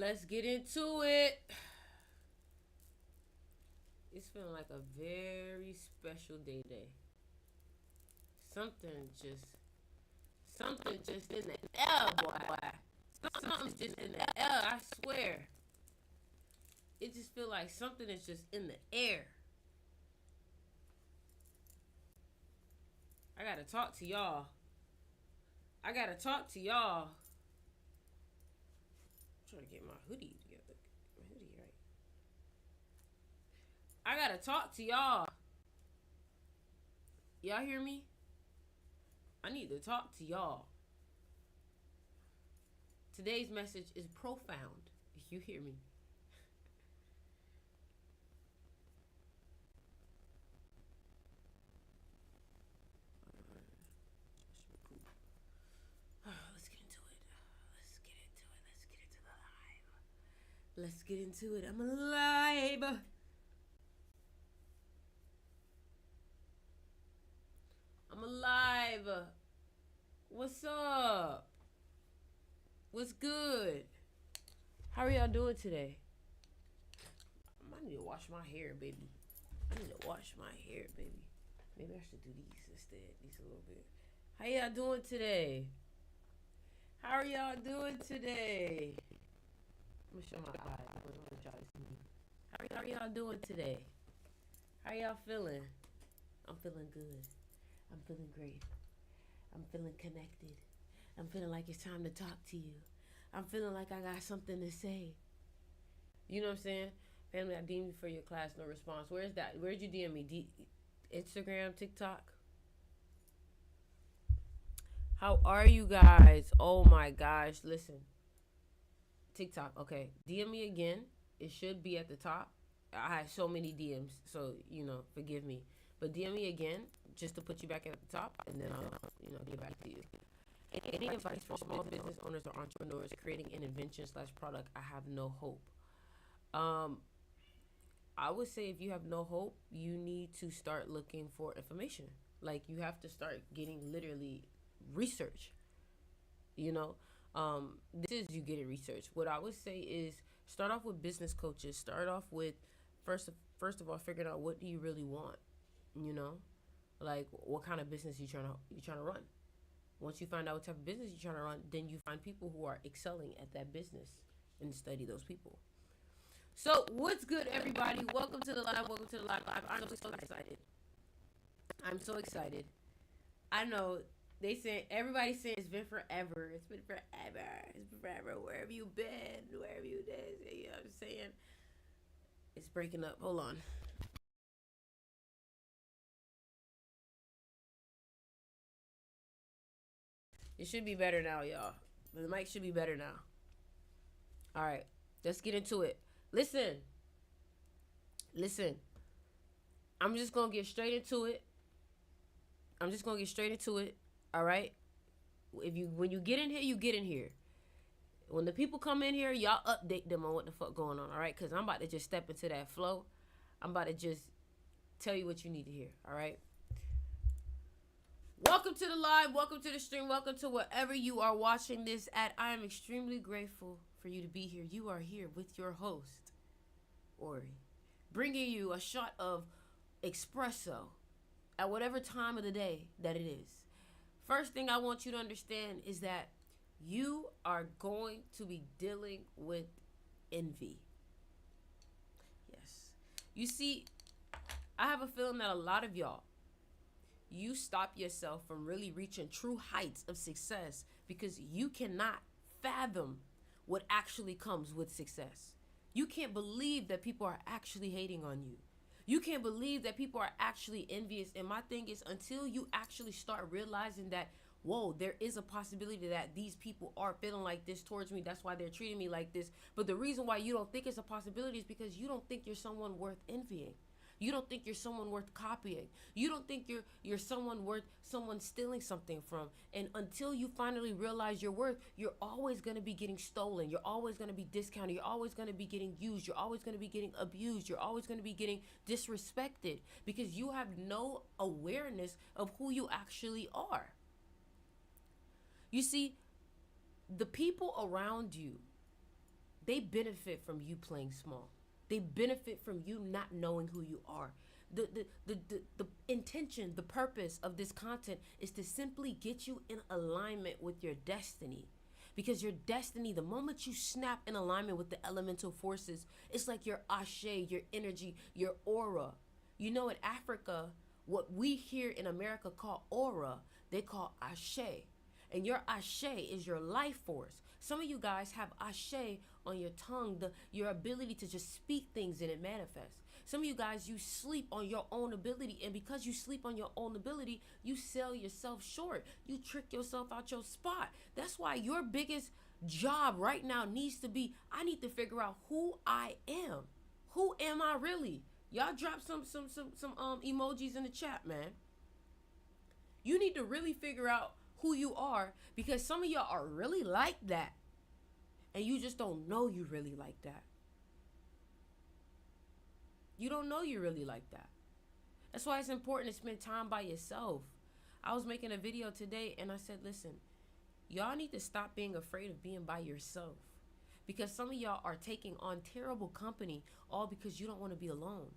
Let's get into it. It's feeling like a very special day today. Something just, something just in the air, boy. Something's just in the air. I swear. It just feel like something is just in the air. I gotta talk to y'all. I gotta talk to y'all. I'm trying to get my hoodie together. My hoodie right. I gotta talk to y'all. Y'all hear me? I need to talk to y'all. Today's message is profound. You hear me? Let's get into it. Let's get into it. Let's get into the live. Let's get into it. I'm alive. I'm alive. What's up? What's good? How are y'all doing today? I need to wash my hair, baby. I need to wash my hair, baby. Maybe I should do these instead. These a little bit. How y'all doing today? How are y'all doing today? I'm gonna show my eyes. I don't want y'all to see me. How are y'all doing today? How y'all feeling? I'm feeling good. I'm feeling great. I'm feeling connected. I'm feeling like it's time to talk to you. I'm feeling like I got something to say. You know what I'm saying? Family, I DM you for your class, no response. Where's that? Where'd you DM me? Instagram, TikTok? How are you guys? Oh my gosh. Listen. TikTok. Okay. DM me again. It should be at the top. I had so many DMs, so forgive me. But DM me again just to put you back at the top, and then I'll get back to you. Any advice for small business owners or entrepreneurs creating an invention slash product? I have no hope. Um, I would say if you have no hope, you need to start looking for information. Like you have to start getting literally research. You know, this is you getting research. What I would say is start off with business coaches. Start off with first of all figuring out what do you really want. You know, like what kind of business you trying to run. Once you find out what type of business you're trying to run, then you find people who are excelling at that business and study those people. So what's good, everybody? Welcome to the live. Welcome to the live. I'm so excited. I'm so excited. I know everybody's saying it's been forever. It's been forever. It's been forever. Where have you been? Where have you been? You know what I'm saying? It's breaking up. Hold on. It should be better now, y'all. The mic should be better now. All right. Let's get into it. Listen. Listen. I'm just going to get straight into it. I'm just going to get straight into it. All right? When you get in here, you get in here. When the people come in here, y'all update them on what the fuck going on, all right? Because I'm about to just step into that flow. I'm about to just tell you what you need to hear, all right? Welcome to the live. Welcome to the stream. Welcome to wherever you are watching this at. I am extremely grateful for you to be here. You are here with your host, Ori, bringing you a shot of espresso at whatever time of the day that it is. First thing I want you to understand is that you are going to be dealing with envy. Yes. You see, I have a feeling that a lot of y'all, you stop yourself from really reaching true heights of success because you cannot fathom what actually comes with success. You can't believe that people are actually hating on you. You can't believe that people are actually envious. And my thing is, until you actually start realizing that, whoa, there is a possibility that these people are feeling like this towards me. That's why they're treating me like this. But the reason why you don't think it's a possibility is because you don't think you're someone worth envying. You don't think you're someone worth copying. You don't think you're someone worth someone stealing something from. And until you finally realize your worth, you're always going to be getting stolen. You're always going to be discounted. You're always going to be getting used. You're always going to be getting abused. You're always going to be getting disrespected because you have no awareness of who you actually are. You see, the people around you, they benefit from you playing small. They benefit from you not knowing who you are. The intention, the purpose of this content is to simply get you in alignment with your destiny. Because your destiny, the moment you snap in alignment with the elemental forces, it's like your ashe, your energy, your aura. You know, in Africa, what we here in America call aura, they call ashe. And your ashe is your life force. Some of you guys have ashe on your tongue, your ability to just speak things and it manifests. Some of you guys, you sleep on your own ability, and because you sleep on your own ability, you sell yourself short. You trick yourself out your spot. That's why your biggest job right now needs to be, I need to figure out who I am. Who am I really? Y'all drop some emojis in the chat, man. You need to really figure out who you are, because some of y'all are really like that and you just don't know you really like that. You don't know you really like that. That's why it's important to spend time by yourself. I was making a video today and I said, listen, y'all need to stop being afraid of being by yourself, because some of y'all are taking on terrible company all because you don't want to be alone.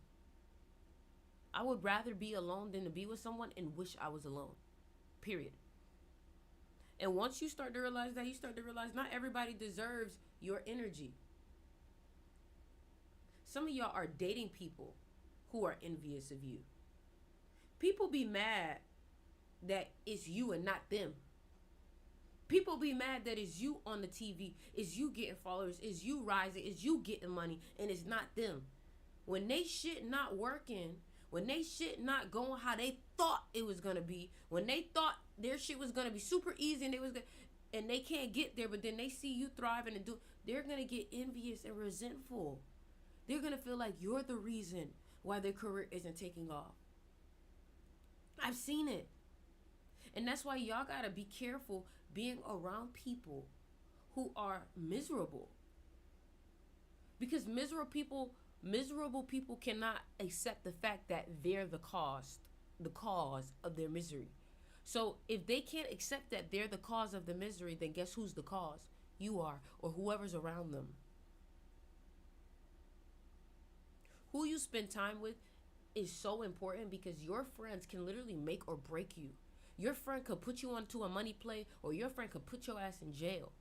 I would rather be alone than to be with someone and wish I was alone, period. And once you start to realize that, you start to realize not everybody deserves your energy. Some of y'all are dating people who are envious of you. People be mad that it's you and not them. People be mad that it's you on the TV, it's you getting followers, it's you rising, it's you getting money, and it's not them. When they shit not working, when they shit not going how they thought it was gonna be, when they thought their shit was gonna be super easy and they can't get there, but then they see you thriving and they're gonna get envious and resentful. They're gonna feel like you're the reason why their career isn't taking off. I've seen it. And that's why y'all gotta be careful being around people who are miserable. Because miserable people cannot accept the fact that they're the cause of their misery. So if they can't accept that they're the cause of the misery, then guess who's the cause? You are, or whoever's around them. Who you spend time with is so important, because your friends can literally make or break you. Your friend could put you onto a money play, or your friend could put your ass in jail.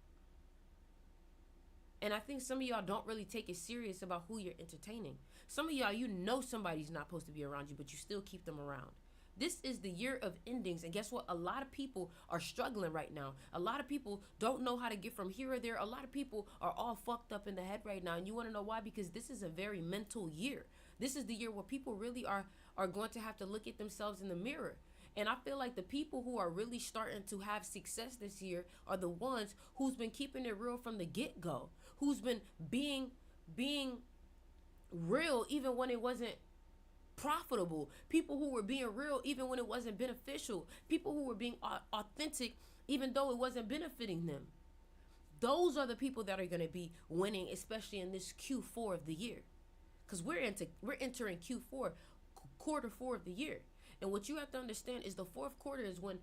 And I think some of y'all don't really take it serious about who you're entertaining. Some of y'all, you know somebody's not supposed to be around you, but you still keep them around. This is the year of endings, and guess what? A lot of people are struggling right now. A lot of people don't know how to get from here or there. A lot of people are all fucked up in the head right now, and you want to know why? Because this is a very mental year. This is the year where people really are going to have to look at themselves in the mirror. And I feel like the people who are really starting to have success this year are the ones who's been keeping it real from the get-go, who's been being real even when it wasn't profitable, people who were being real even when it wasn't beneficial, people who were being authentic even though it wasn't benefiting them. Those are the people that are going to be winning, especially in this Q4 of the year, because we're entering Q4, quarter 4 of the year. And what you have to understand is the fourth quarter is when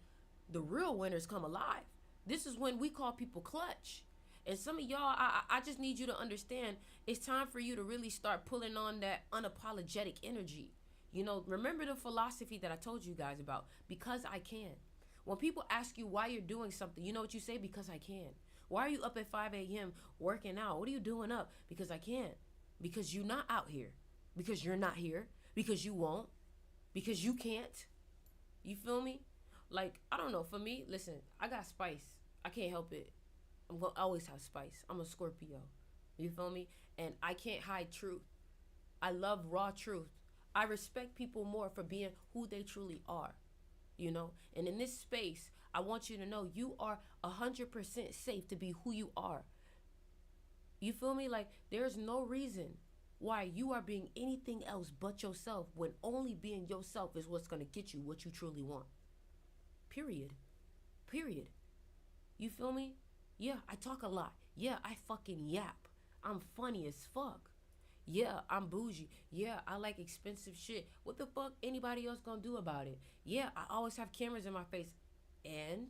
the real winners come alive. This is when we call people clutch. And some of y'all, I just need you to understand, it's time for you to really start pulling on that unapologetic energy. You know, remember the philosophy that I told you guys about, because I can. When people ask you why you're doing something, you know what you say? Because I can. Why are you up at 5 a.m. working out? What are you doing up? Because I can. Because you're not out here. Because you're not here. Because you won't. Because you can't. You feel me? Like, I don't know. For me, listen, I got spice. I can't help it. I'm going to always have spice. I'm a Scorpio. You feel me? And I can't hide truth. I love raw truth. I respect people more for being who they truly are. You know? And in this space, I want you to know you are 100% safe to be who you are. You feel me? Like, there's no reason why you are being anything else but yourself, when only being yourself is what's going to get you what you truly want. Period. You feel me? Yeah, I talk a lot. Yeah, I fucking yap. I'm funny as fuck. Yeah, I'm bougie. Yeah, I like expensive shit. What the fuck anybody else gonna do about it? Yeah, I always have cameras in my face. And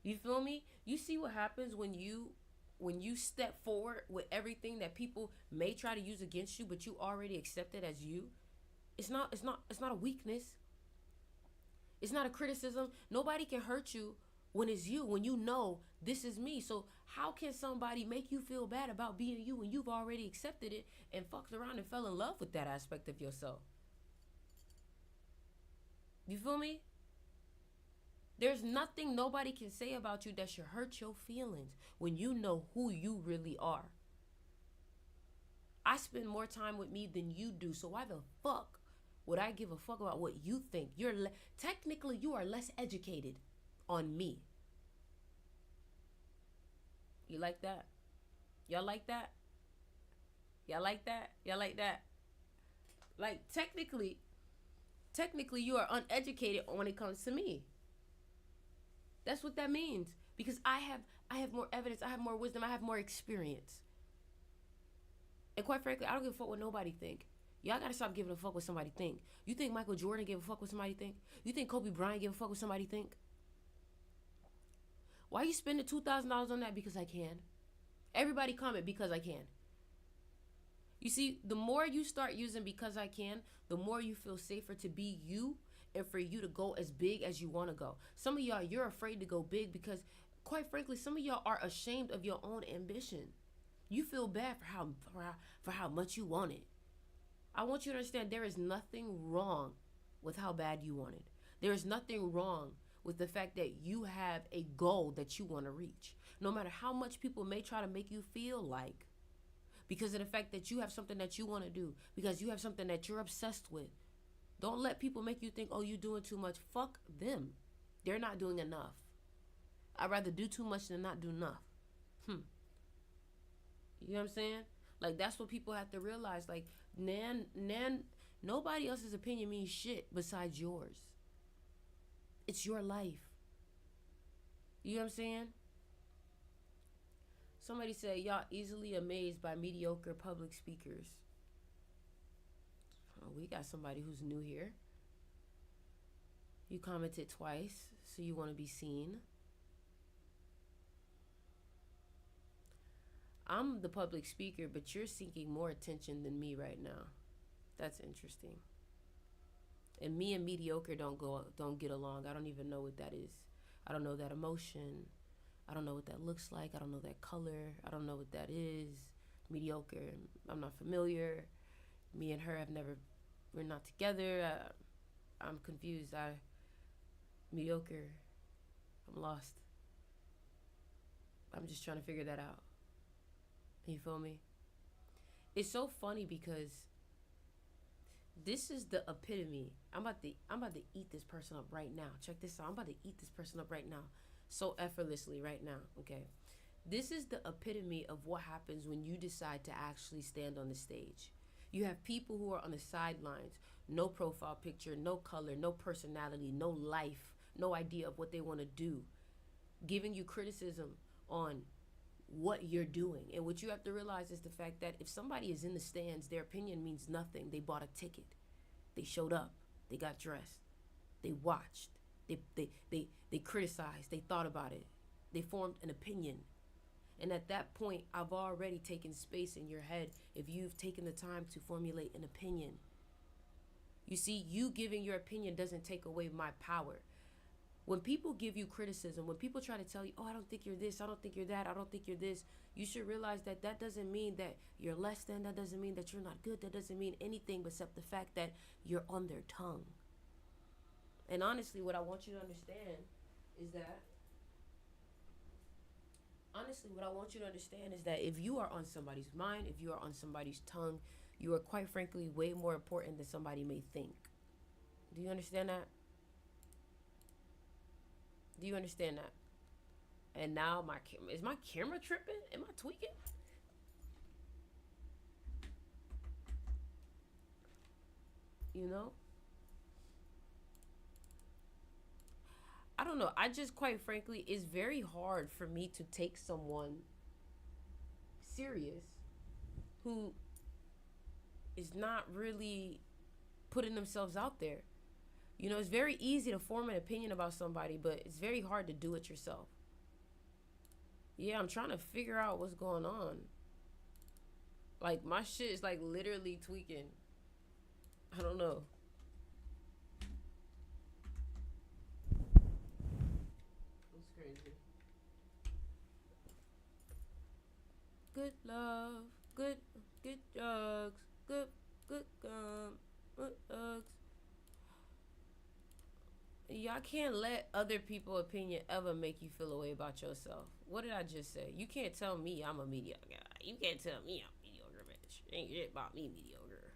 you feel me? You see what happens when you when you step forward with everything that people may try to use against you, but you already accept it as you, it's not a weakness. It's not a criticism. Nobody can hurt you when it's you, when you know this is me. So how can somebody make you feel bad about being you when you've already accepted it and fucked around and fell in love with that aspect of yourself? You feel me? There's nothing nobody can say about you that should hurt your feelings when you know who you really are. I spend more time with me than you do, so why the fuck would I give a fuck about what you think? Technically, you are less educated on me. You like that? Y'all like that? Y'all like that? Y'all like that? Like, technically you are uneducated when it comes to me. That's what that means. Because I have more evidence, I have more wisdom, I have more experience. And quite frankly, I don't give a fuck what nobody think. Y'all gotta stop giving a fuck what somebody think. You think Michael Jordan gave a fuck what somebody think? You think Kobe Bryant gave a fuck what somebody think? Why are you spending $2,000 on that? Because I can. Everybody comment because I can. You see, the more you start using because I can, the more you feel safer to be you and for you to go as big as you want to go. Some of y'all, you're afraid to go big because, quite frankly, some of y'all are ashamed of your own ambition. You feel bad for how much you want it. I want you to understand there is nothing wrong with how bad you want it. There is nothing wrong with the fact that you have a goal that you want to reach. No matter how much people may try to make you feel like, because of the fact that you have something that you want to do, because you have something that you're obsessed with. Don't let people make you think, oh, you're doing too much. Fuck them. They're not doing enough. I'd rather do too much than not do enough. You know what I'm saying? Like, that's what people have to realize. Like, nobody else's opinion means shit besides yours. It's your life. You know what I'm saying? Somebody said, y'all easily amazed by mediocre public speakers. Oh, we got somebody who's new here. You commented twice, so you want to be seen. I'm the public speaker, but you're seeking more attention than me right now. That's interesting. And me and mediocre don't get along. I don't even know what that is. I don't know that emotion. I don't know what that looks like. I don't know that color. I don't know what that is. Mediocre. I'm not familiar. Me and her we're not together. I'm confused. Mediocre. I'm lost. I'm just trying to figure that out. You feel me? It's so funny because this is the epitome. I'm about to eat this person up right now. Check this out. I'm about to eat this person up right now. So effortlessly right now. Okay. This is the epitome of what happens when you decide to actually stand on the stage. You have people who are on the sidelines, no profile picture, no color, no personality, no life, no idea of what they want to do, giving you criticism on what you're doing. And what you have to realize is the fact that if somebody is in the stands, their opinion means nothing. They bought a ticket. They showed up. They got dressed. They watched. They criticized. They thought about it. They formed an opinion. And at that point, I've already taken space in your head if you've taken the time to formulate an opinion. You see, you giving your opinion doesn't take away my power. When people give you criticism, when people try to tell you, oh, I don't think you're this, I don't think you're that, I don't think you're this, you should realize that that doesn't mean that you're less than, that doesn't mean that you're not good, that doesn't mean anything except the fact that you're on their tongue. And honestly, what I want you to understand is that if you are on somebody's mind, if you are on somebody's tongue, you are quite frankly way more important than somebody may think. Do you understand that? Do you understand that? And now is my camera tripping? Am I tweaking? You know? I don't know. I just quite frankly, it's very hard for me to take someone serious who is not really putting themselves out there. You know, it's very easy to form an opinion about somebody, but it's very hard to do it yourself. Yeah, I'm trying to figure out what's going on. Like my shit is like literally tweaking. I don't know. It's crazy. Good love, good drugs, good good drugs. Y'all can't let other people's opinion ever make you feel a way about yourself. What did I just say? You can't tell me I'm a mediocre guy. You can't tell me I'm a mediocre bitch. Ain't shit about me mediocre.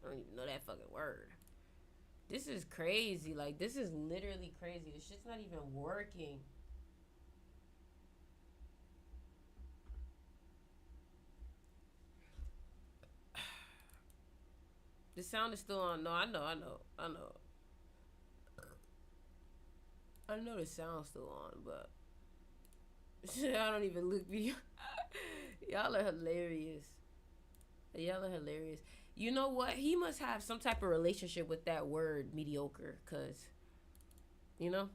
I don't even know that fucking word. This is crazy. Like, this is literally crazy. This shit's not even working. The sound is still on. No, I know. I know the sound's still on, but I don't even look video. Y'all are hilarious. Y'all are hilarious. You know what? He must have some type of relationship with that word mediocre, cause you know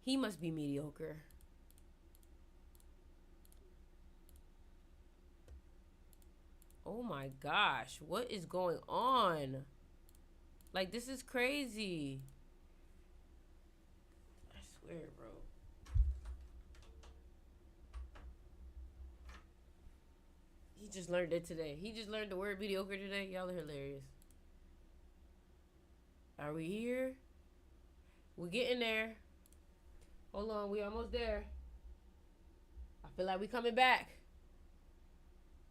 he must be mediocre. Oh my gosh, what is going on? Like, this is crazy. I swear, bro. He just learned it today. He just learned the word mediocre today. Y'all are hilarious. Are we here? We're getting there. Hold on, we almost there. I feel like we coming back.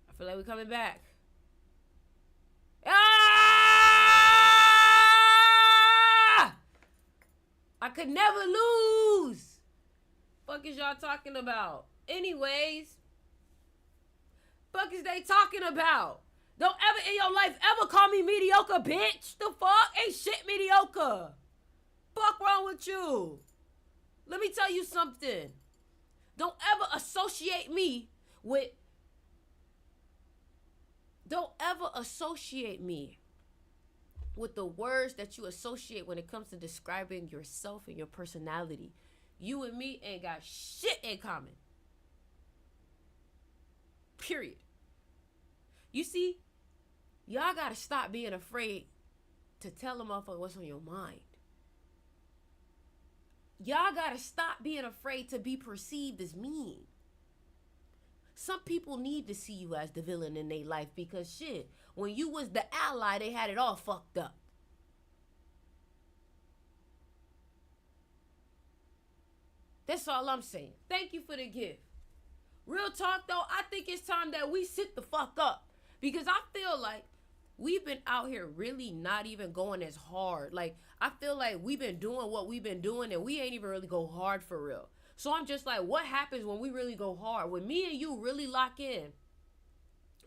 I feel like we coming back. Ah! I could never lose. Fuck is y'all talking about? Anyways, fuck is they talking about? Don't ever in your life ever call me mediocre, bitch. The fuck? Ain't shit mediocre. Fuck wrong with you? Let me tell you something. Don't ever associate me with... Don't ever associate me with the words that you associate when it comes to describing yourself and your personality. You and me ain't got shit in common. Period. You see, y'all gotta stop being afraid to tell a motherfucker what's on your mind. Y'all gotta stop being afraid to be perceived as mean. Some people need to see you as the villain in their life because shit, when you was the ally, they had it all fucked up. That's all I'm saying. Thank you for the gift. Real talk though, I think it's time that we sit the fuck up. Because I feel like we've been out here really not even going as hard. Like, I feel like we've been doing what we've been doing and we ain't even really go hard for real. So I'm just like, what happens when we really go hard? When me and you really lock in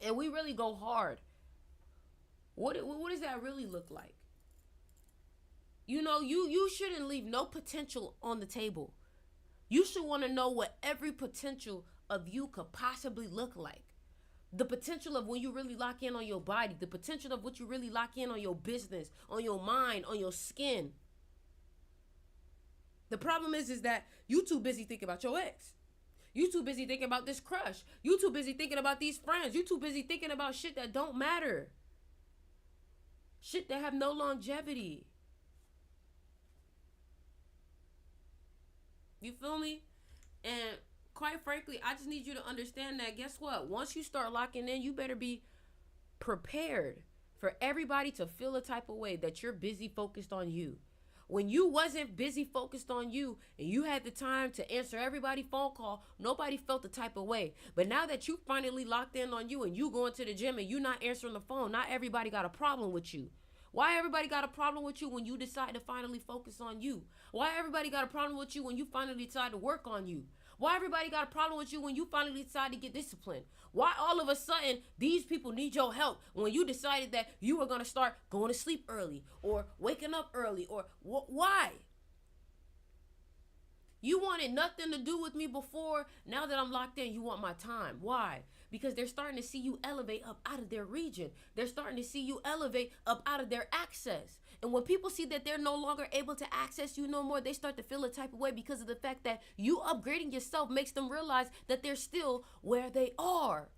and we really go hard, what does that really look like? You know, you shouldn't leave no potential on the table. You should want to know what every potential of you could possibly look like. The potential of when you really lock in on your body. The potential of what you really lock in on your business, on your mind, on your skin. The problem is that you too busy thinking about your ex. You too busy thinking about this crush. You too busy thinking about these friends. You too busy thinking about shit that don't matter. Shit that have no longevity. You feel me? And quite frankly, I just need you to understand that, guess what? Once you start locking in, you better be prepared for everybody to feel a type of way that you're busy focused on you. When you wasn't busy focused on you and you had the time to answer everybody's phone call, nobody felt the type of way. But now that you finally locked in on you and you going to the gym and you not answering the phone, not everybody got a problem with you. Why everybody got a problem with you when you decide to finally focus on you? Why everybody got a problem with you when you finally decide to work on you? Why everybody got a problem with you when you finally decide to get disciplined? Why all of a sudden these people need your help when you decided that you were going to start going to sleep early or waking up early or why? You wanted nothing to do with me before. Now that I'm locked in, you want my time. Why? Because they're starting to see you elevate up out of their region. They're starting to see you elevate up out of their access. And when people see that they're no longer able to access you no more, they start to feel a type of way because of the fact that you upgrading yourself makes them realize that they're still where they are.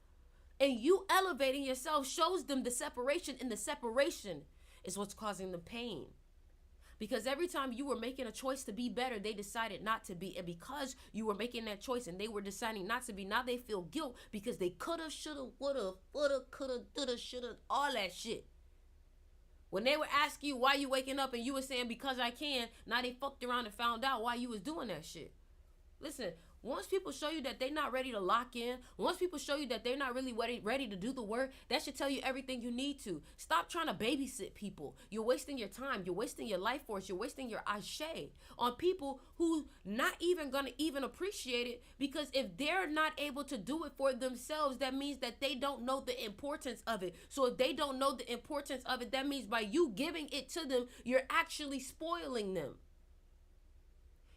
And you elevating yourself shows them the separation, and the separation is what's causing the pain. Because every time you were making a choice to be better, they decided not to be. And because you were making that choice and they were deciding not to be, now they feel guilt because they coulda, shoulda, woulda, coulda, shoulda, all that shit. When they would ask you why you waking up and you were saying because I can, now they fucked around and found out why you was doing that shit. Listen, once people show you that they're not ready to lock in, once people show you that they're not really ready to do the work, that should tell you everything you need to. Stop trying to babysit people. You're wasting your time. You're wasting your life force. You're wasting your ashe on people who not even going to even appreciate it, because if they're not able to do it for themselves, that means that they don't know the importance of it. So if they don't know the importance of it, that means by you giving it to them, you're actually spoiling them.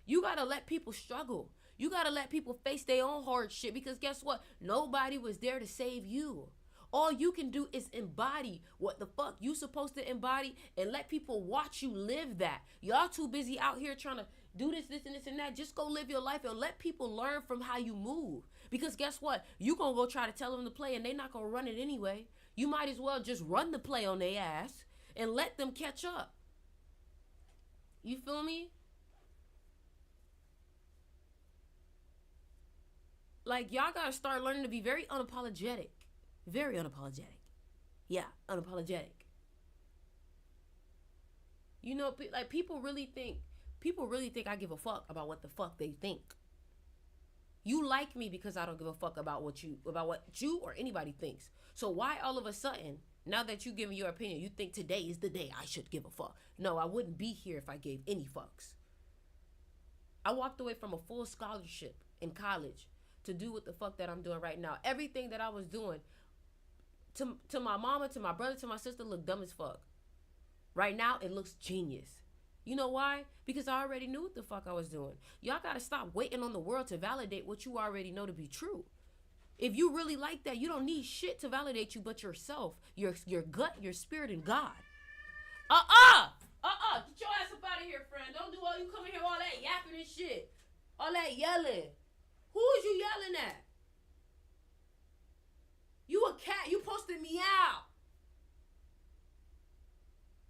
You got to let people struggle. You got to let people face their own hard shit, because guess what? Nobody was there to save you. All you can do is embody what the fuck you supposed to embody and let people watch you live that. Y'all too busy out here trying to do this, and that. Just go live your life and let people learn from how you move. Because guess what? You going to go try to tell them to play and they not going to run it anyway. You might as well just run the play on their ass and let them catch up. You feel me? Like, y'all gotta start learning to be very unapologetic. Very unapologetic. Yeah, unapologetic. You know, like, people really think I give a fuck about what the fuck they think. You like me because I don't give a fuck about what you or anybody thinks. So why all of a sudden, now that you give me your opinion, you think today is the day I should give a fuck? No, I wouldn't be here if I gave any fucks. I walked away from a full scholarship in college to do what the fuck that I'm doing right now. Everything that I was doing to my mama, to my brother, to my sister looked dumb as fuck. Right now, it looks genius. You know why? Because I already knew what the fuck I was doing. Y'all gotta stop waiting on the world to validate what you already know to be true. If you really like that, you don't need shit to validate you but yourself, your gut, your spirit, and God. Get your ass up out of here, friend. Don't do all you come in here all that yapping and shit. All that yelling. Who is you yelling at? You a cat. You supposed to meow.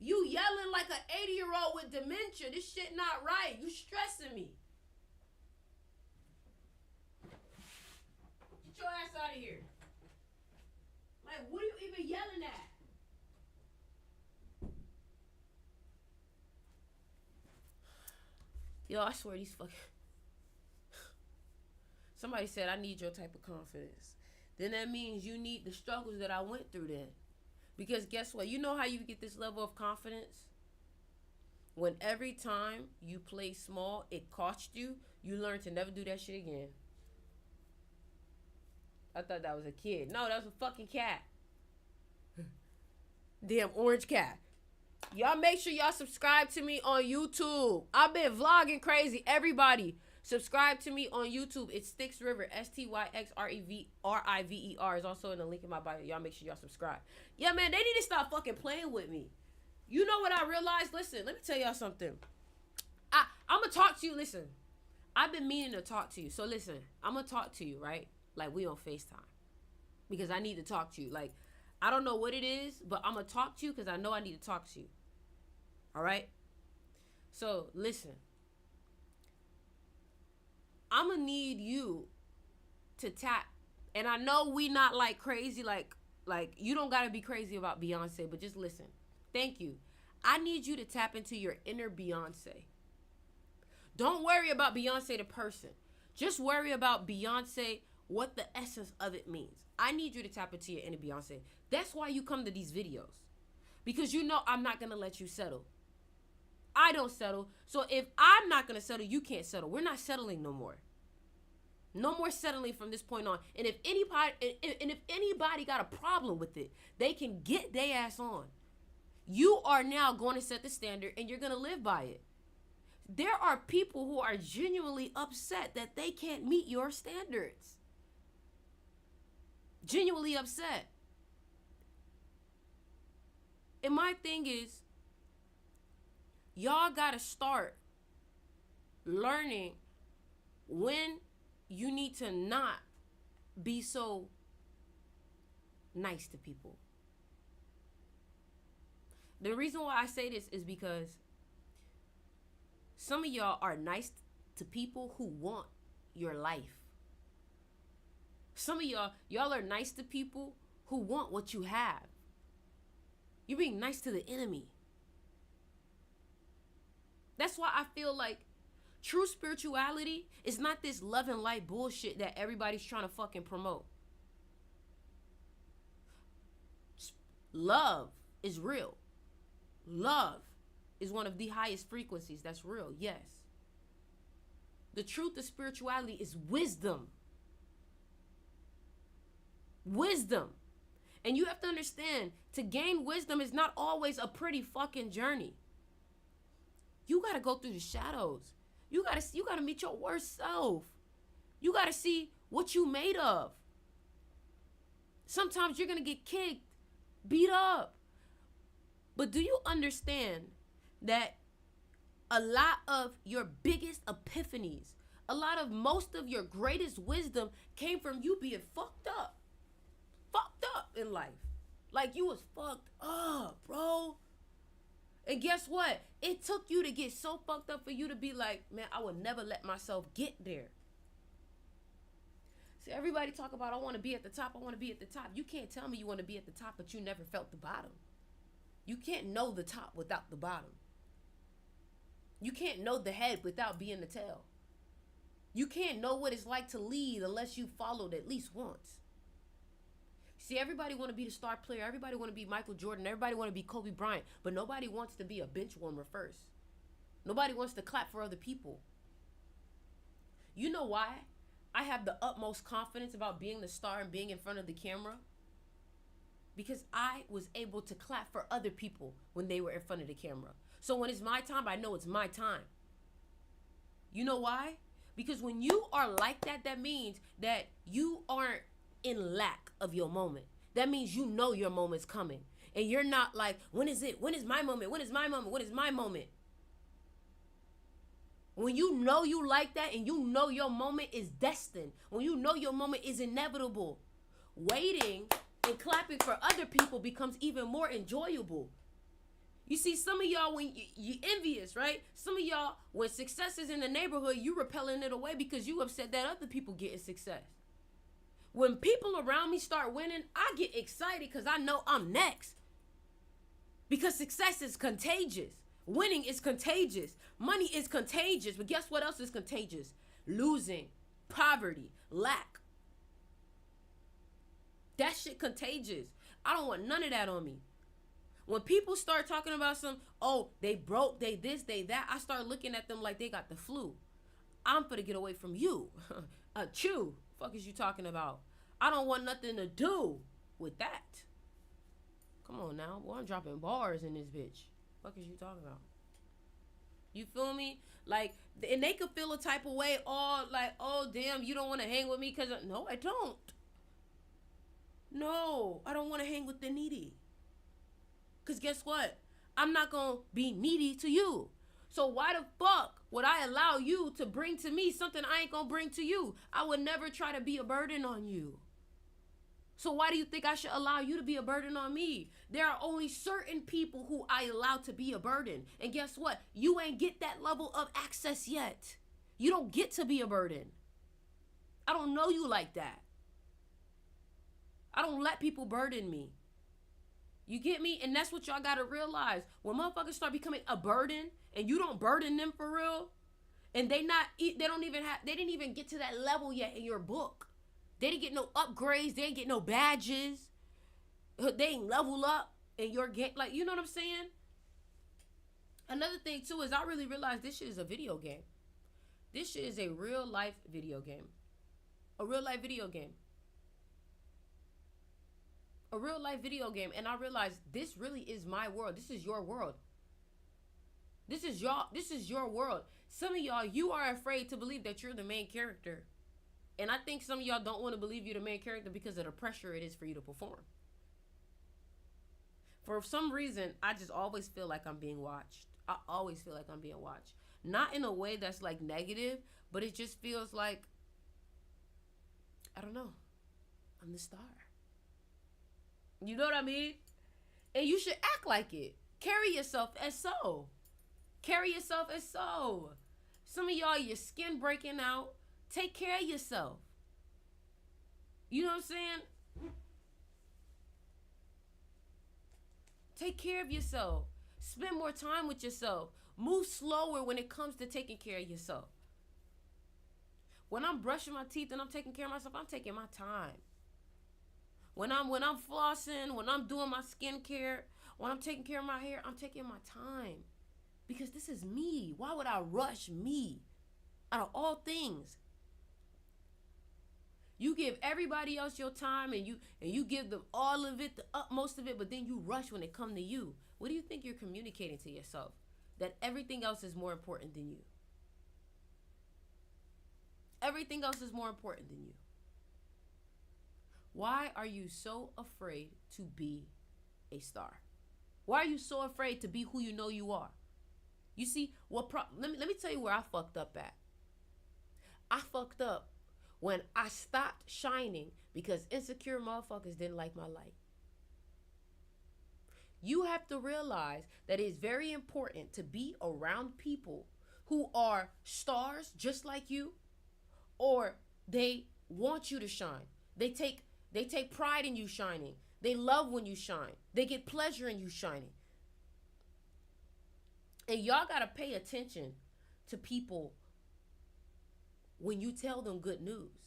You yelling like an 80-year-old with dementia. This shit not right. You stressing me. Get your ass out of here. Like, what are you even yelling at? Yo, I swear these fucking... Somebody said, I need your type of confidence. Then that means you need the struggles that I went through then. Because guess what? You know how you get this level of confidence? When every time you play small, it cost you, you learn to never do that shit again. I thought that was a kid. No, that was a fucking cat. Damn orange cat. Y'all make sure y'all subscribe to me on YouTube. I've been vlogging crazy. Everybody, subscribe to me on YouTube. It's Styx River. STYXRIVER is also in the link in my bio. Y'all make sure y'all subscribe. Yeah, man, they need to stop fucking playing with me. You know what I realized? Listen, let me tell y'all something. I'm going to talk to you. Listen, I've been meaning to talk to you. So listen, I'm going to talk to you, right? Like, we on FaceTime. Because I need to talk to you. Like, I don't know what it is, but I'm going to talk to you because I know I need to talk to you. All right? So, listen. I'm going to need you to tap. And I know we not like crazy, like you don't got to be crazy about Beyonce, but just listen. Thank you. I need you to tap into your inner Beyonce. Don't worry about Beyonce the person. Just worry about Beyonce, what the essence of it means. I need you to tap into your inner Beyonce. That's why you come to these videos. Because you know I'm not going to let you settle. I don't settle. So if I'm not going to settle, you can't settle. We're not settling no more. No more settling from this point on. And if anybody got a problem with it, they can get their ass on. You are now going to set the standard and you're going to live by it. There are people who are genuinely upset that they can't meet your standards. Genuinely upset. And my thing is, y'all gotta start learning when you need to not be so nice to people. The reason why I say this is because some of y'all are nice to people who want your life. Some of y'all are nice to people who want what you have. You're being nice to the enemy. That's why I feel like true spirituality is not this love and light bullshit that everybody's trying to fucking promote. Love is real. Love is one of the highest frequencies that's real, yes. The truth of spirituality is wisdom. Wisdom. And you have to understand, to gain wisdom is not always a pretty fucking journey. You gotta go through the shadows. You gotta meet your worst self. You gotta see what you made of. Sometimes you're gonna get kicked, beat up. But do you understand that a lot of your biggest epiphanies, most of your greatest wisdom came from you being fucked up in life? Like, you was fucked up, bro. And guess what? It took you to get so fucked up for you to be like, man, I would never let myself get there. See, everybody talk about, I want to be at the top, I want to be at the top. You can't tell me you want to be at the top, but you never felt the bottom. You can't know the top without the bottom. You can't know the head without being the tail. You can't know what it's like to lead unless you followed at least once. See, everybody want to be the star player. Everybody want to be Michael Jordan. Everybody want to be Kobe Bryant. But nobody wants to be a bench warmer first. Nobody wants to clap for other people. You know why I have the utmost confidence about being the star and being in front of the camera? Because I was able to clap for other people when they were in front of the camera. So when it's my time, I know it's my time. You know why? Because when you are like that, that means that you aren't in lack of your moment. That means you know your moment's coming. And you're not like, when is it? When is my moment? When is my moment? When is my moment? When you know you like that and you know your moment is destined, when you know your moment is inevitable, waiting and clapping for other people becomes even more enjoyable. You see, some of y'all, when you envious, right? Some of y'all, when success is in the neighborhood, you repelling it away because you upset that other people getting success. When people around me start winning, I get excited because I know I'm next. Because success is contagious. Winning is contagious. Money is contagious. But guess what else is contagious? Losing, poverty, lack. That shit contagious. I don't want none of that on me. When people start talking about they broke, they this, they that, I start looking at them like they got the flu. I'm finna get away from you. Chew. Fuck is you talking about? I don't want nothing to do with that. Come on now. Boy, I'm dropping bars in this bitch. Fuck is you talking about? You feel me? Like, and they could feel a type of way, all like, oh damn, you don't want to hang with me because no, I don't. No, I don't want to hang with the needy. Because guess what? I'm not going to be needy to you. So why the fuck would I allow you to bring to me something I ain't going to bring to you? I would never try to be a burden on you. So why do you think I should allow you to be a burden on me? There are only certain people who I allow to be a burden. And guess what? You ain't get that level of access yet. You don't get to be a burden. I don't know you like that. I don't let people burden me. You get me? And that's what y'all got to realize. When motherfuckers start becoming a burden and you don't burden them for real, and they didn't even get to that level yet in your book. They didn't get no upgrades. They didn't get no badges. They ain't level up in your game. Like, you know what I'm saying? Another thing too is I really realized this shit is a video game. This shit is a real life video game. A real life video game. A real life video game. And I realized this really is my world. This is your world. This is your world. Some of y'all, you are afraid to believe that you're the main character. And I think some of y'all don't want to believe you're the main character because of the pressure it is for you to perform. For some reason, I just always feel like I'm being watched. I always feel like I'm being watched. Not in a way that's like negative, but it just feels like, I don't know, I'm the star. You know what I mean? And you should act like it. Carry yourself as so. Carry yourself as so. Some of y'all, your skin breaking out. Take care of yourself. You know what I'm saying? Take care of yourself. Spend more time with yourself. Move slower when it comes to taking care of yourself. When I'm brushing my teeth and I'm taking care of myself, I'm taking my time. When I'm flossing, when I'm doing my skincare, when I'm taking care of my hair, I'm taking my time. Because this is me. Why would I rush me? Out of all things. You give everybody else your time and you give them all of it, the utmost of it, but then you rush when it comes to you. What do you think you're communicating to yourself? That everything else is more important than you. Everything else is more important than you. Why are you so afraid to be a star? Why are you so afraid to be who you know you are? You see, let me tell you where I fucked up at. I fucked up when I stopped shining because insecure motherfuckers didn't like my light. You have to realize that it's very important to be around people who are stars just like you, or they want you to shine. They take pride in you shining. They love when you shine. They get pleasure in you shining. And y'all got to pay attention to people when you tell them good news.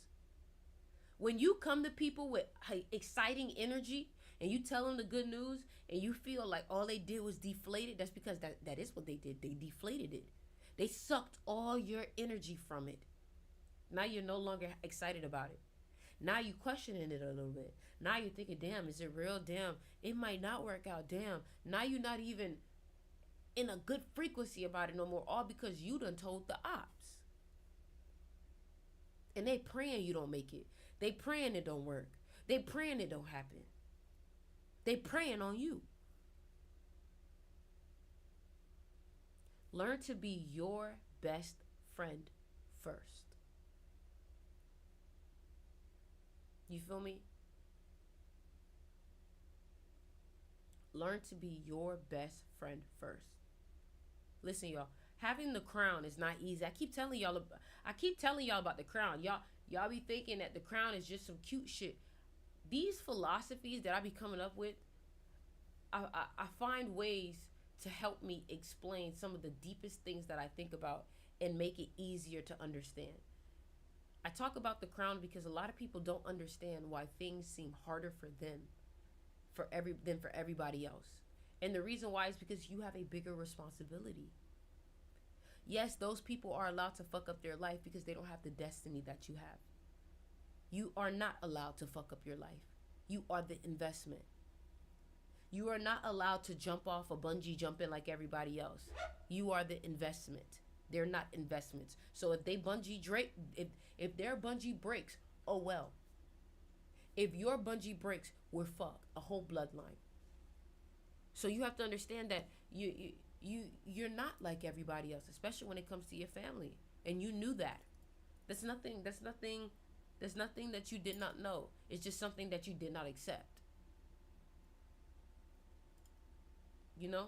When you come to people with exciting energy and you tell them the good news and you feel like all they did was deflate it, that's because that is what they did. They deflated it. They sucked all your energy from it. Now you're no longer excited about it. Now you questioning it a little bit. Now you're thinking, damn, is it real? Damn, it might not work out. Damn, now you're not even in a good frequency about it no more, all because you done told the ops. And they praying you don't make it. They praying it don't work. They praying it don't happen. They praying on you. Learn to be your best friend first. You feel me? Learn to be your best friend first. Listen, y'all. Having the crown is not easy. I keep telling y'all about the crown. Y'all be thinking that the crown is just some cute shit. These philosophies that I be coming up with, I find ways to help me explain some of the deepest things that I think about and make it easier to understand. I talk about the crown because a lot of people don't understand why things seem harder for them than for everybody else. And the reason why is because you have a bigger responsibility. Yes, those people are allowed to fuck up their life because they don't have the destiny that you have. You are not allowed to fuck up your life. You are the investment. You are not allowed to jump off a bungee jumping like everybody else. You are the investment. They're not investments. So if they if their bungee breaks, oh well. If your bungee breaks, we're fucked. A whole bloodline. So you have to understand that you're not like everybody else, especially when it comes to your family. And you knew that. That's nothing that you did not know. It's just something that you did not accept. You know?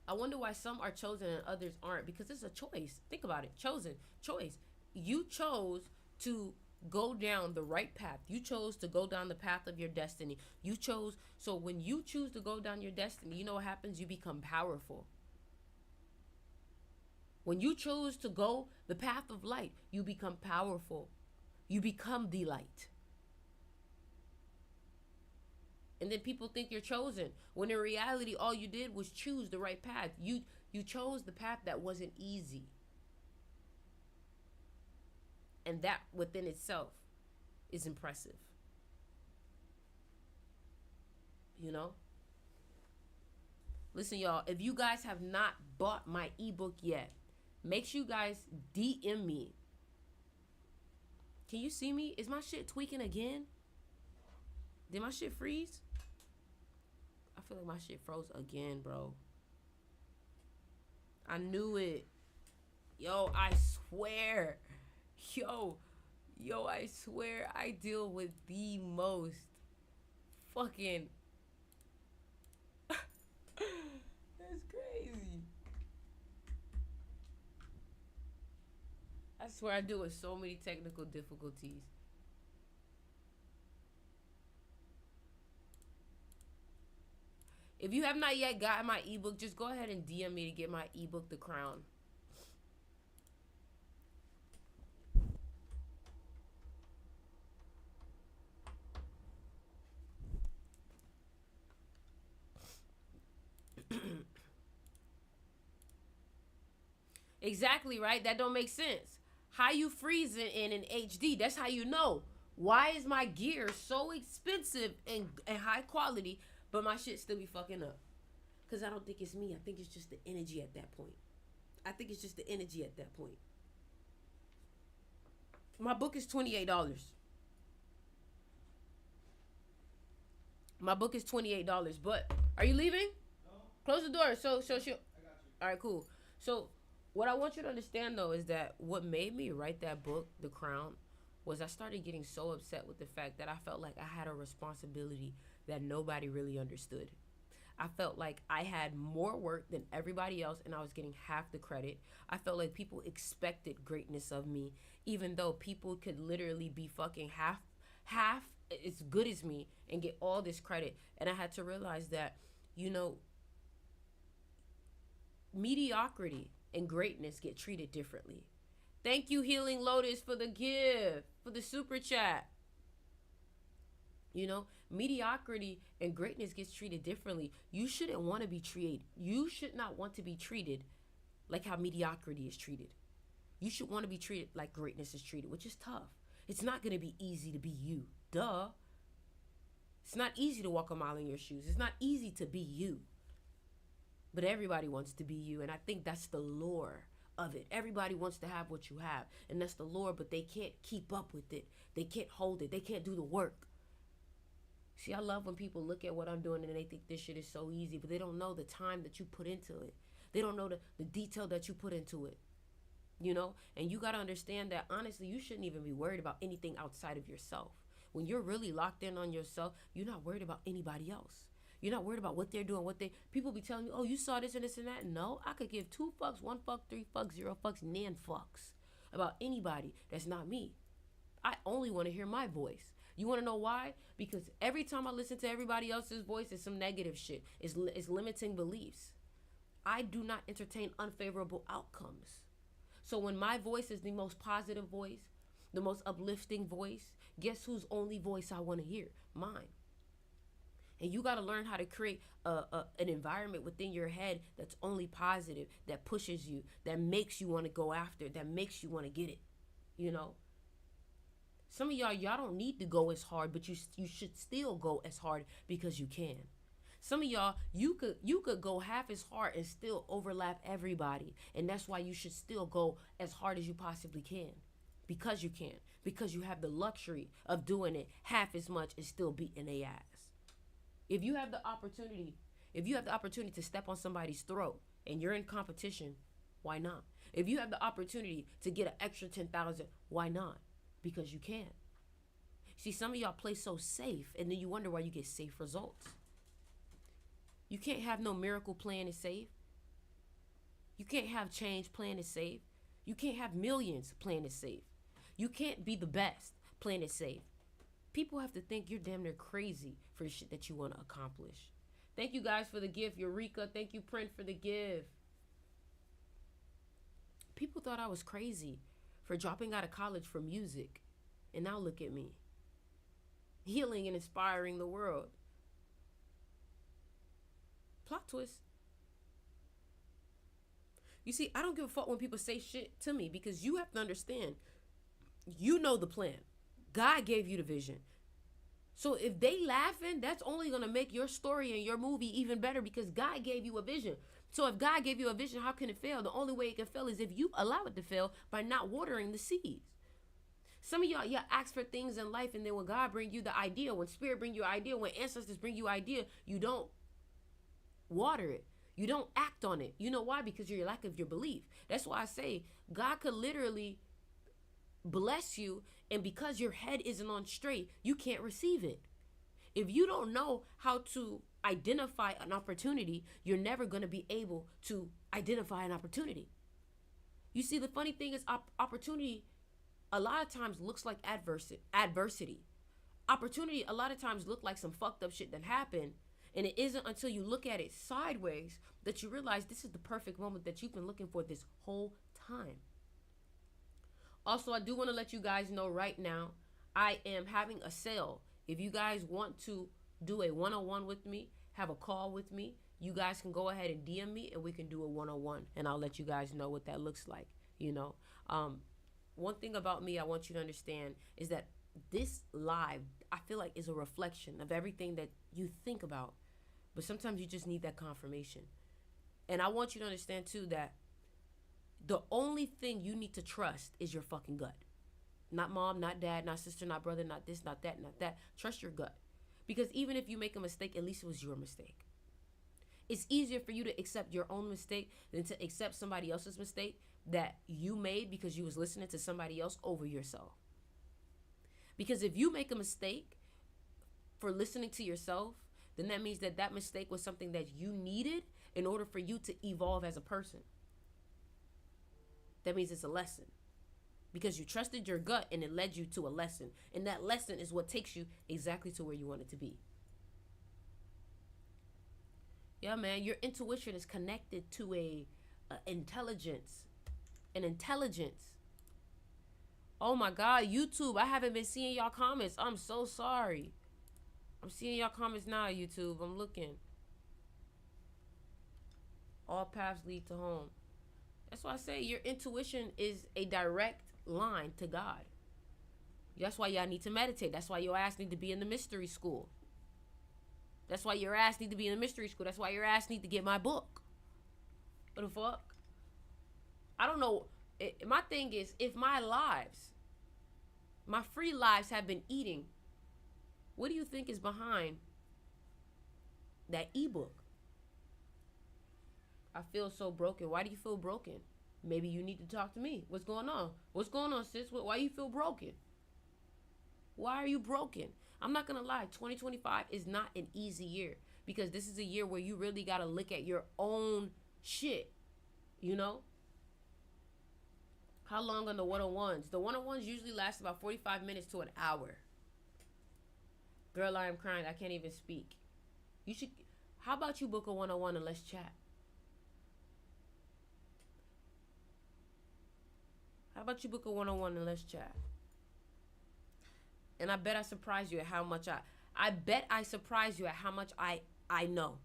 I wonder why some are chosen and others aren't, because it's a choice. Think about it. Choice. You chose to go down the right path. You chose to go down the path of your destiny. So when you choose to go down your destiny, you know what happens? You become powerful. When you choose to go the path of light, you become powerful. You become the light. And then people think you're chosen, when in reality, all you did was choose the right path. You chose the path that wasn't easy. And that within itself is impressive. You know? Listen, y'all, if you guys have not bought my ebook yet, make sure you guys DM me. Can you see me? Is my shit tweaking again? Did my shit freeze? I feel like my shit froze again, bro. I knew it. Yo, I swear. Yo, I swear I deal with the most fucking. That's crazy. I swear I deal with so many technical difficulties. If you have not yet gotten my ebook, just go ahead and DM me to get my ebook, The Crown. Exactly, right? That don't make sense. How you freezing in an HD? That's how you know. Why is my gear so expensive and high quality, but my shit still be fucking up? Because I don't think it's me. I think it's just the energy at that point. I think it's just the energy at that point. My book is $28. My book is $28. But are you leaving? No. Close the door. So she. I got you. All right, cool. So what I want you to understand though is that what made me write that book, The Crown, was I started getting so upset with the fact that I felt like I had a responsibility that nobody really understood. I felt like I had more work than everybody else and I was getting half the credit. I felt like people expected greatness of me, even though people could literally be fucking half as good as me and get all this credit. And I had to realize that, you know, mediocrity and greatness get treated differently. Thank you, Healing Lotus, for the gift, for the super chat. You know, mediocrity and greatness gets treated differently. You shouldn't want to be treated. You should not want to be treated like how mediocrity is treated. You should want to be treated like greatness is treated, which is tough. It's not going to be easy to be you. Duh. It's not easy to walk a mile in your shoes. It's not easy to be you. But everybody wants to be you, and I think that's the lure of it. Everybody wants to have what you have, and that's the lure, but they can't keep up with it. They can't hold it. They can't do the work. See, I love when people look at what I'm doing and they think this shit is so easy, but they don't know the time that you put into it. They don't know the detail that you put into it. You know? And you got to understand that, honestly, you shouldn't even be worried about anything outside of yourself. When you're really locked in on yourself, you're not worried about anybody else. You're not worried about what they're doing, people be telling me, oh, you saw this and this and that. No, I could give 2 fucks, 1 fuck, 3 fucks, 0 fucks, nan fucks about anybody that's not me. I only want to hear my voice. You want to know why? Because every time I listen to everybody else's voice, it's some negative shit. It's limiting beliefs. I do not entertain unfavorable outcomes. So when my voice is the most positive voice, the most uplifting voice, guess whose only voice I want to hear? Mine. And you got to learn how to create an environment within your head that's only positive, that pushes you, that makes you want to go after it, that makes you want to get it. You know? Some of y'all don't need to go as hard, but you should still go as hard because you can. Some of y'all, you could go half as hard and still overlap everybody. And that's why you should still go as hard as you possibly can. Because you can. Because you have the luxury of doing it half as much and still beating their ass. If you have the opportunity to step on somebody's throat and you're in competition, why not? If you have the opportunity to get an extra 10,000, why not? Because you can. See, some of y'all play so safe and then you wonder why you get safe results. You can't have no miracle playing it safe. You can't have change playing it safe. You can't have millions playing it safe. You can't be the best playing it safe. People have to think you're damn near crazy for the shit that you want to accomplish. Thank you guys for the gift. Eureka, thank you, Print, for the gift. People thought I was crazy for dropping out of college for music. And now look at me. Healing and inspiring the world. Plot twist. You see, I don't give a fuck when people say shit to me because you have to understand, you know the plan. God gave you the vision. So if they laughing, that's only gonna make your story and your movie even better because God gave you a vision. So if God gave you a vision, how can it fail? The only way it can fail is if you allow it to fail by not watering the seeds. Some of y'all ask for things in life, and then when God bring you the idea, when Spirit bring you idea, when ancestors bring you idea, you don't water it. You don't act on it. You know why? Because you're lack of your belief. That's why I say God could literally bless you, and because your head isn't on straight, you can't receive it. If you don't know how to identify an opportunity, you're never going to be able to identify an opportunity. You see, the funny thing is opportunity a lot of times looks like adversity. Opportunity a lot of times look like some fucked up shit that happened, and it isn't until you look at it sideways that you realize this is the perfect moment that you've been looking for this whole time. Also, I do want to let you guys know right now, I am having a sale. If you guys want to do a one-on-one with me, have a call with me, you guys can go ahead and DM me and we can do a one-on-one, and I'll let you guys know what that looks like. One thing about me I want you to understand is that this live, I feel like, is a reflection of everything that you think about. But sometimes you just need that confirmation. And I want you to understand too that the only thing you need to trust is your fucking gut. Not mom, not dad, not sister, not brother, not this, not that, not that. Trust your gut. Because even if you make a mistake, at least it was your mistake. It's easier for you to accept your own mistake than to accept somebody else's mistake that you made because you was listening to somebody else over yourself. Because if you make a mistake for listening to yourself, then that means that that mistake was something that you needed in order for you to evolve as a person. That means it's a lesson. Because you trusted your gut and it led you to a lesson. And that lesson is what takes you exactly to where you want it to be. Yeah, man, your intuition is connected to a intelligence. An intelligence. Oh my God, YouTube, I haven't been seeing y'all comments. I'm so sorry. I'm seeing y'all comments now, YouTube. I'm looking. All paths lead to home. That's why I say your intuition is a direct line to God. That's why y'all need to meditate. That's why your ass need to be in the mystery school. That's why your ass need to be in the mystery school. That's why your ass need to get my book. What the fuck? I don't know. My thing is, if my lives, my free lives have been eating, what do you think is behind that ebook? I feel so broken. Why do you feel broken? Maybe you need to talk to me. What's going on? What's going on, sis? Why you feel broken? Why are you broken? I'm not going to lie. 2025 is not an easy year because this is a year where you really got to look at your own shit. You know? How long on the one-on-ones? The one-on-ones usually last about 45 minutes to an hour. Girl, I am crying. I can't even speak. You should. How about you book a one-on-one and let's chat? How about you book a one-on-one and let's chat? And I bet I surprise you at how much I bet I surprise you at how much I know.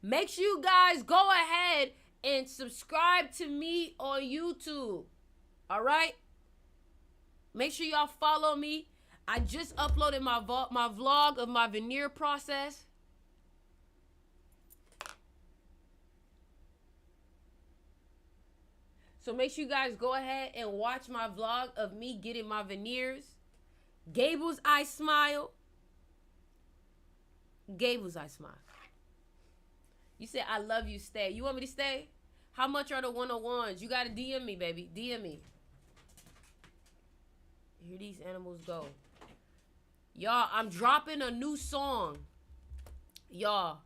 Make sure you guys go ahead and subscribe to me on YouTube. All right? Make sure y'all follow me. I just uploaded my vlog of my veneer process. So make sure you guys go ahead and watch my vlog of me getting my veneers. Gable's Eye Smile. Gable's Eye Smile. You said, I love you, stay. You want me to stay? How much are the one-on-ones? You got to DM me, baby. DM me. Here these animals go. Y'all, I'm dropping a new song. Y'all,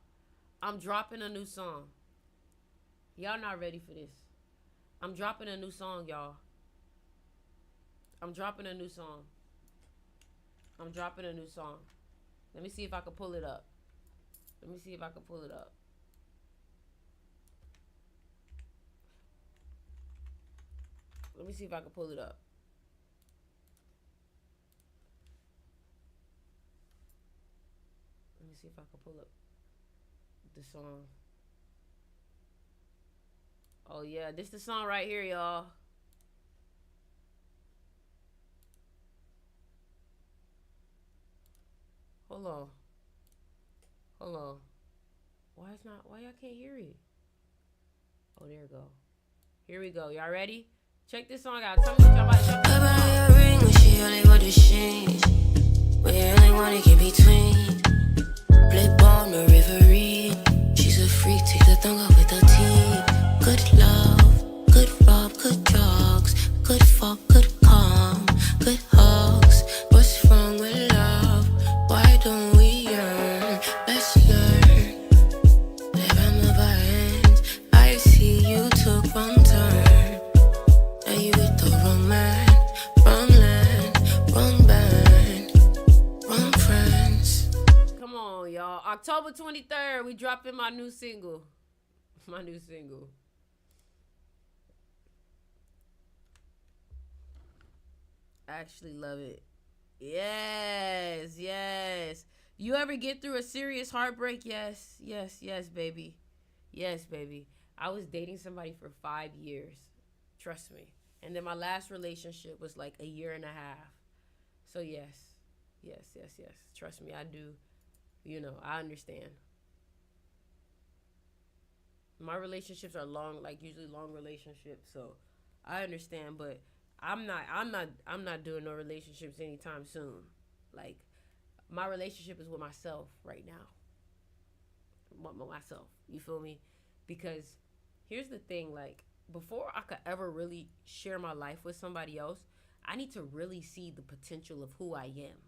I'm dropping a new song. Y'all not ready for this. I'm dropping a new song, y'all. I'm dropping a new song. I'm dropping a new song. Let me see if I can pull it up. Let me see if I can pull it up. Let me see if I can pull it up. Let me see if I can pull up the song. Oh yeah, this the song right here, y'all. Hold on. Hold on. Why y'all can't hear it? Oh, there we go. Here we go. Y'all ready? Check this song out. Tell me what y'all about to jump in. Buy a ring when she only want the sheen. We only want to get between. Play ball, no referee. She's a freak, take the thong off with the team. Good love, good rob, good drugs. Good fuck, good calm, good hugs. What's wrong with love? Why don't we yearn? Let's learn. Live on the vines. I see you took wrong turn. Now you with the wrong man, wrong land, wrong band, wrong friends. Come on, y'all. October 23rd, we dropping my new single. My new single. I actually love it. Yes, yes. You ever get through a serious heartbreak? Yes, yes, yes, baby. Yes, baby. I was dating somebody for 5 years. Trust me. And then my last relationship was like a year and a half. So yes. Yes, yes, yes. Trust me, I do. You know, I understand. My relationships are long, like usually long relationships, so I understand, but I'm not doing no relationships anytime soon. Like my relationship is with myself right now. Myself. You feel me? Because here's the thing, like before I could ever really share my life with somebody else, I need to really see the potential of who I am.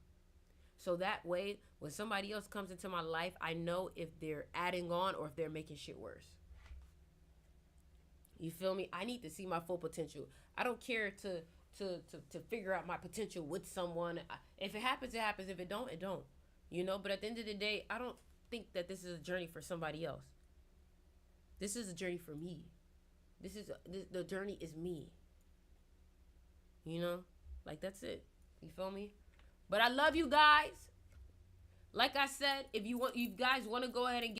So that way, when somebody else comes into my life, I know if they're adding on or if they're making shit worse. You feel me? I need to see my full potential. I don't care to figure out my potential with someone. If it happens, it happens. If it don't, it don't. You know, but at the end of the day, I don't think that this is a journey for somebody else. This is a journey for me. The journey is me. You know? Like that's it. You feel me? But I love you guys. Like I said, if you guys want to go ahead and